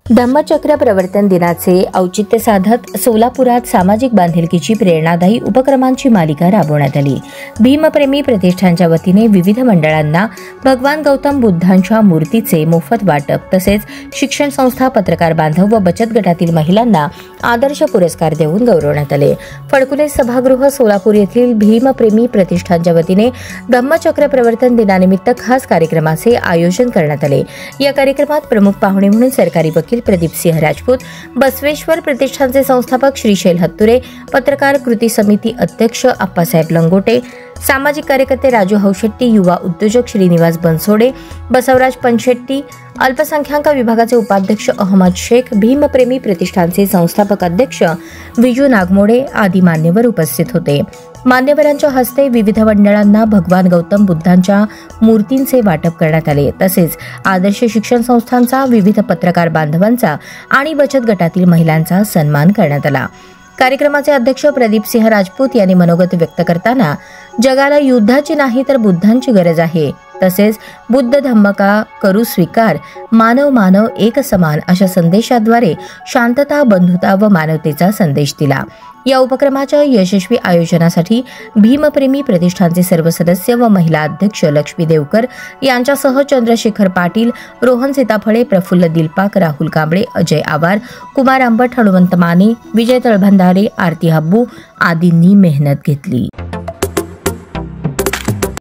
धम्मचक्र प्रवर्तन दिनाचे औचित्य साधत सोलापुरात सामाजिक बांधिलकीची प्रेरणादायी उपक्रमांची मालिका राबवण्यात आली। भीमप्रेमी प्रतिष्ठानच्या वतीने विविध मंडळांना भगवान गौतम बुद्धांच्या मूर्तीचे मोफत वाटप तसेच शिक्षण संस्था, पत्रकार बांधव व बचत गटातील महिलांना आदर्श पुरस्कार देऊन गौरवण्यात आले। फडकुले सभागृह सोलापूर येथील भीमप्रेमी प्रतिष्ठानच्या वतीने धम्मचक्र प्रवर्तन दिनानिमित्त खास कार्यक्रमाचे आयोजन करण्यात आले। या कार्यक्रमात प्रमुख पाहुणे म्हणून सरकारी वकील प्रदीप सिंह राजपूत, बसवेश्वर प्रतिष्ठानचे संस्थापक श्रीशैल हत्तुरे, पत्रकार कृती समिती अध्यक्ष आप्पासाहेब लंगोटे, सामाजिक कार्यकर्ते राजू हौशेट्टी, युवा उद्योजक श्रीनिवास बनसोडे, बसवराज पंचेट्टी, अल्पसंख्याक विभागाचे उपाध्यक्ष अहमद शेख, भीमप्रेमी प्रतिष्ठानचे संस्थापक अध्यक्ष विजू नागमोडे आदी मान्यवर उपस्थित होते। मान्यवरांच्या हस्ते विविध मंडळांना भगवान गौतम बुद्धांच्या मूर्तींचे वाटप करण्यात आले। तसेच आदर्श शिक्षण संस्थांचा, विविध पत्रकार बांधवांचा आणि बचत गटातील महिलांचा सन्मान करण्यात आला। कार्यक्रमाचे अध्यक्ष प्रदीप सिंह राजपूत यांनी मनोगत व्यक्त करताना जगाला युद्धाची नाही तर बुद्धांची गरज आहे, तसेच बुद्ध धम्म का करू स्वीकार, मानव मानव एक समान अशा संदेशाद्वारे शांतता, बंधुता व मानवतेचा संदेश दिला। या उपक्रमाच्या यशस्वी आयोजनासाठी भीमप्रेमी प्रतिष्ठानचे सर्व सदस्य व महिला अध्यक्ष लक्ष्मी देवकर यांच्यासह चंद्रशेखर पाटील, रोहन सीताफळे, प्रफुल्ल दिलपाक, राहुल कांबळे, अजय आवार, कुमार आंबट, हनुमंत माने, विजय तळभंडारे, आरती हब्बू आदींनी मेहनत घेतली।